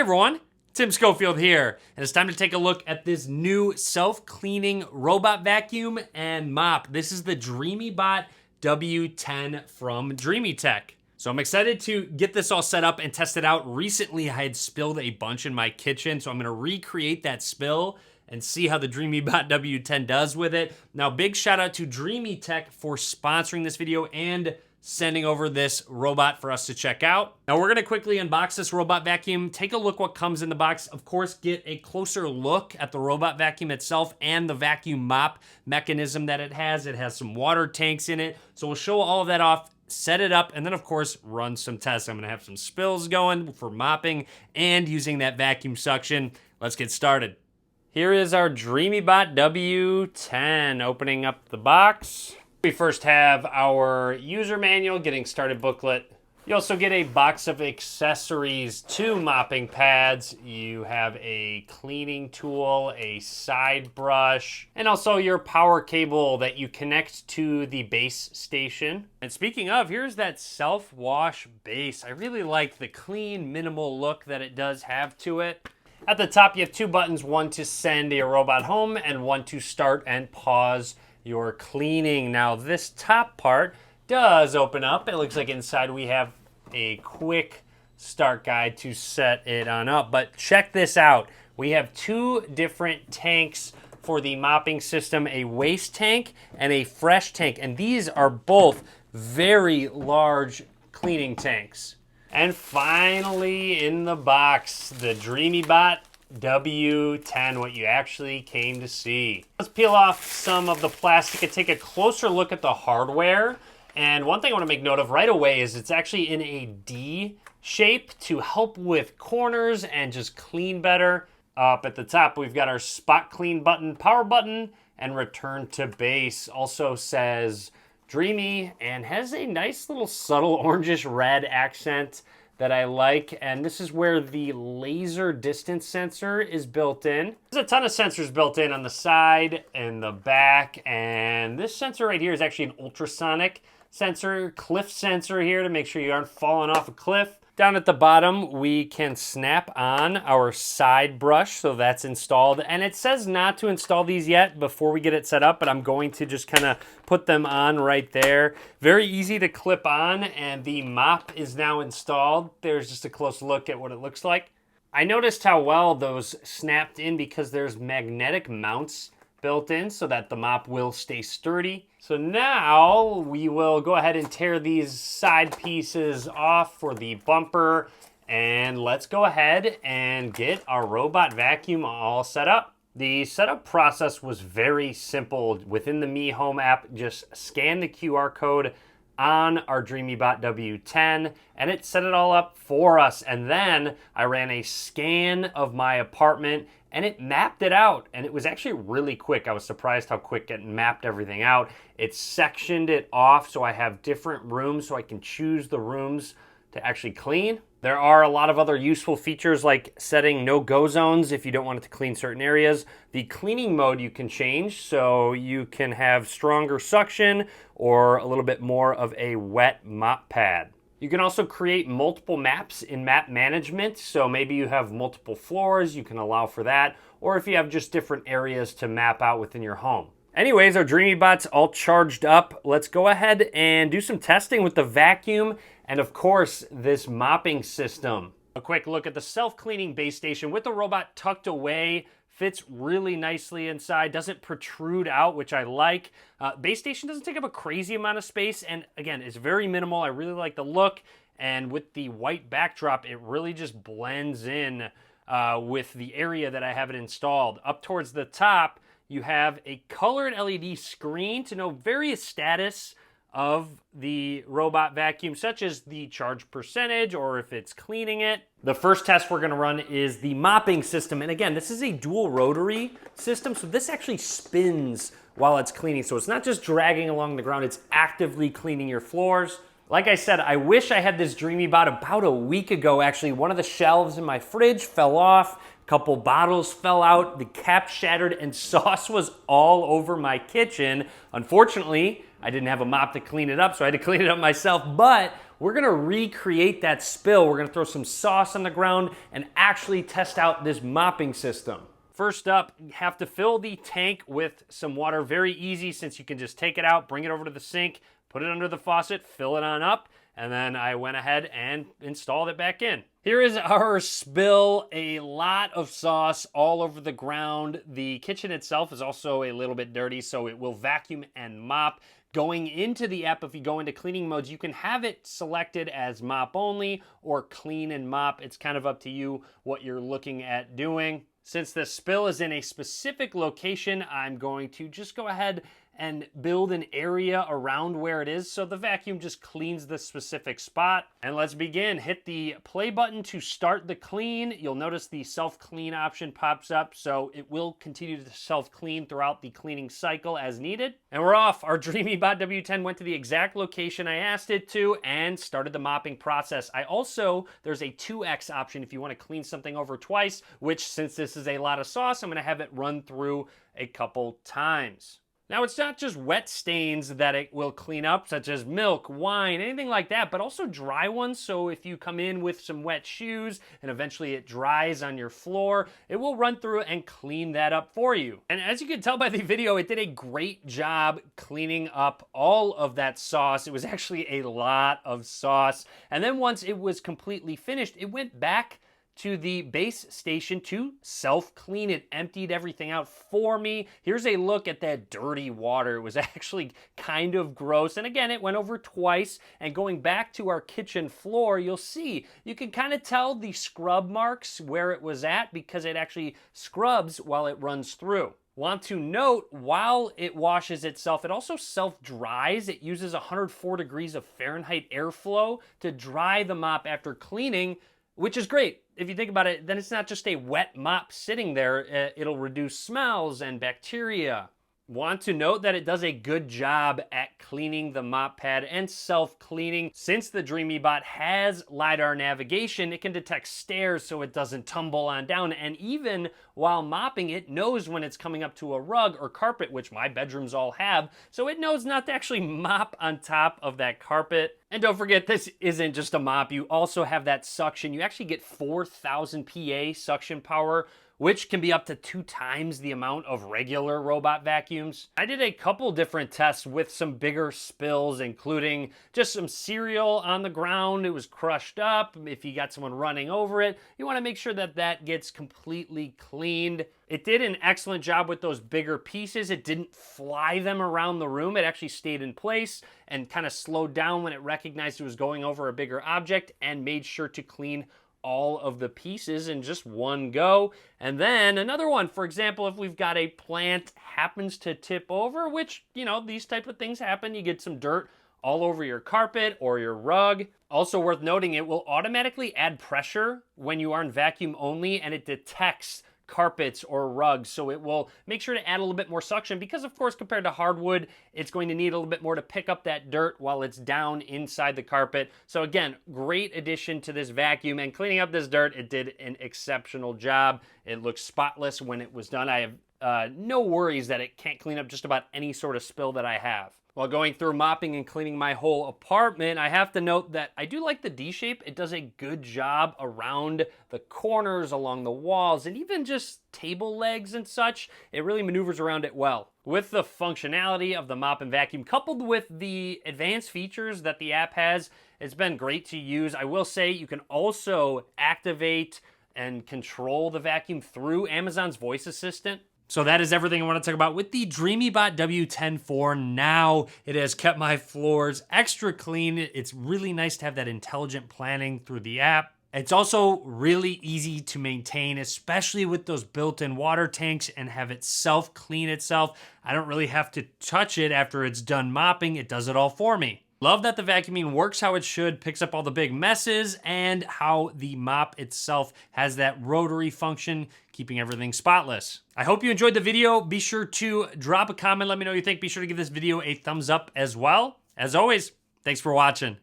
everyone, Tim Schofield here, and it's time to take a look at this new self-cleaning robot vacuum and mop. This is the Dreame W10 from Dreame Tech. So I'm excited to get this all set up and test it out. Recently, I had spilled a bunch in my kitchen, so I'm gonna recreate that spill and see how the Dreame W10 does with it. Now, big shout out to Dreame Tech for sponsoring this video and sending over this robot for us to check out. Now we're gonna quickly unbox this robot vacuum, take a look what comes in the box, of course get a closer look at the robot vacuum itself and the vacuum mop mechanism that it has. It has some water tanks in it, so we'll show all of that off, set it up, and then of course run some tests. I'm gonna have some spills going for mopping and using that vacuum suction. Let's get started. Here is our Dreame W10, opening up the box. We first have our user manual, getting started booklet. You also get a box of accessories, 2 mopping pads. You have a cleaning tool, a side brush, and also your power cable that you connect to the base station. And speaking of, here's that self-wash base. I really like the clean, minimal look that it does have to it. At the top, you have 2 buttons, one to send your robot home and one to start and pause your cleaning. Now this top part does open up. It looks like inside we have a quick start guide to set it on up, but check this out. We have 2 different tanks for the mopping system, a waste tank and a fresh tank, and these are both very large cleaning tanks. And finally in the box, the Dreame W10, what you actually came to see. Let's peel off some of the plastic and take a closer look at the hardware. And one thing I want to make note of right away is it's actually in a D shape to help with corners and just clean better. Up at the top, we've got our spot clean button, power button, and return to base. Also says Dreame and has a nice little subtle orangish red accent that I like, and this is where the laser distance sensor is built in. There's a ton of sensors built in on the side and the back, and this sensor right here is actually an ultrasonic sensor, cliff sensor here to make sure you aren't falling off a cliff. Down at the bottom, we can snap on our side brush, so that's installed. And it says not to install these yet before we get it set up, but I'm going to just kind of put them on right there. Very easy to clip on, and the mop is now installed. There's just a close look at what it looks like. I noticed how well those snapped in because there's magnetic mounts built in so that the mop will stay sturdy. So now we will go ahead and tear these side pieces off for the bumper, and let's go ahead and get our robot vacuum all set up. The setup process was very simple. Within the Me Home app, just scan the QR code on our Dreame W10 and it set it all up for us. And then I ran a scan of my apartment and it mapped it out, and it was actually really quick. I was surprised how quick it mapped everything out. It sectioned it off so I have different rooms so I can choose the rooms to actually clean. There are a lot of other useful features like setting no-go zones if you don't want it to clean certain areas. The cleaning mode you can change, so you can have stronger suction or a little bit more of a wet mop pad. You can also create multiple maps in map management, so maybe you have multiple floors, you can allow for that, or if you have just different areas to map out within your home. Anyways, our Dreame Bot's all charged up. Let's go ahead and do some testing with the vacuum and of course this mopping system. A quick look at the self-cleaning base station with the robot tucked away. Fits really nicely inside, doesn't protrude out, which I like. Base station doesn't take up a crazy amount of space, and again, it's very minimal. I really like the look, and with the white backdrop, it really just blends in with the area that I have it installed. Up towards the top, you have a colored LED screen to know various status of the robot vacuum, such as the charge percentage or if it's cleaning it. The first test we're gonna run is the mopping system. And again, this is a dual rotary system, so this actually spins while it's cleaning. So it's not just dragging along the ground, it's actively cleaning your floors. Like I said, I wish I had this Dreame Bot about a week ago. Actually, one of the shelves in my fridge fell off, a couple bottles fell out, the cap shattered, and sauce was all over my kitchen. Unfortunately, I didn't have a mop to clean it up, so I had to clean it up myself. But we're gonna recreate that spill. We're gonna throw some sauce on the ground and actually test out this mopping system. First up, you have to fill the tank with some water. Very easy, since you can just take it out, bring it over to the sink, put it under the faucet, fill it on up, and then I went ahead and installed it back in. Here is our spill. A lot of sauce all over the ground. The kitchen itself is also a little bit dirty, so it will vacuum and mop. Going into the app, if you go into cleaning modes, you can have it selected as mop only or clean and mop. It's kind of up to you what you're looking at doing. Since the spill is in a specific location, I'm going to just go ahead and build an area around where it is so the vacuum just cleans the specific spot. And let's begin. Hit the play button to start the clean. You'll notice the self-clean option pops up, so it will continue to self-clean throughout the cleaning cycle as needed. And we're off. Our Dreame Bot W10 went to the exact location I asked it to and started the mopping process. There's a 2x option if you want to clean something over twice, which, since this is a lot of sauce, I'm going to have it run through a couple times. Now, it's not just wet stains that it will clean up, such as milk, wine, anything like that, but also dry ones. So if you come in with some wet shoes and eventually it dries on your floor, it will run through and clean that up for you. And as you can tell by the video, it did a great job cleaning up all of that sauce. It was actually a lot of sauce. And then once it was completely finished, it went back to the base station to self-clean. It emptied everything out for me. Here's a look at that dirty water. It was actually kind of gross. And again, it went over twice. And going back to our kitchen floor, you'll see, you can kind of tell the scrub marks where it was at because it actually scrubs while it runs through. Want to note, while it washes itself, it also self-dries. It uses 104 degrees of Fahrenheit airflow to dry the mop after cleaning, which is great. If you think about it, then it's not just a wet mop sitting there. It'll reduce smells and bacteria. Want to note that it does a good job at cleaning the mop pad and self-cleaning. Since the Dreame Bot has LiDAR navigation, it can detect stairs so it doesn't tumble on down. And even while mopping, it knows when it's coming up to a rug or carpet, which my bedrooms all have, so it knows not to actually mop on top of that carpet. And don't forget, this isn't just a mop. You also have that suction. You actually get 4,000 PA suction power, which can be up to 2 times the amount of regular robot vacuums. I did a couple different tests with some bigger spills, including just some cereal on the ground. It was crushed up. If you got someone running over it, you want to make sure that that gets completely cleaned. It did an excellent job with those bigger pieces. It didn't fly them around the room. It actually stayed in place and kind of slowed down when it recognized it was going over a bigger object and made sure to clean all of the pieces in just one go. And then another one, for example, if we've got a plant happens to tip over, which, you know, these type of things happen. You get some dirt all over your carpet or your rug. Also worth noting, it will automatically add pressure when you are in vacuum only, and it detects carpets or rugs, so it will make sure to add a little bit more suction because, of course, compared to hardwood, it's going to need a little bit more to pick up that dirt while it's down inside the carpet. So again, great addition to this vacuum, and cleaning up this dirt, it did an exceptional job. It looks spotless when it was done. I have no worries that it can't clean up just about any sort of spill that I have. While going through mopping and cleaning my whole apartment, I have to note that I do like the D shape. It does a good job around the corners, along the walls, and even just table legs and such. It really maneuvers around it well. With the functionality of the mop and vacuum, coupled with the advanced features that the app has, it's been great to use. I will say you can also activate and control the vacuum through Amazon's voice assistant. So that is everything I want to talk about with the Dreame Bot W10 for now. It has kept my floors extra clean. It's really nice to have that intelligent planning through the app. It's also really easy to maintain, especially with those built-in water tanks, and have it self-clean itself. I don't really have to touch it after it's done mopping. It does it all for me. Love that the vacuuming works how it should, picks up all the big messes, and how the mop itself has that rotary function, keeping everything spotless. I hope you enjoyed the video. Be sure to drop a comment, let me know what you think. Be sure to give this video a thumbs up as well. As always, thanks for watching.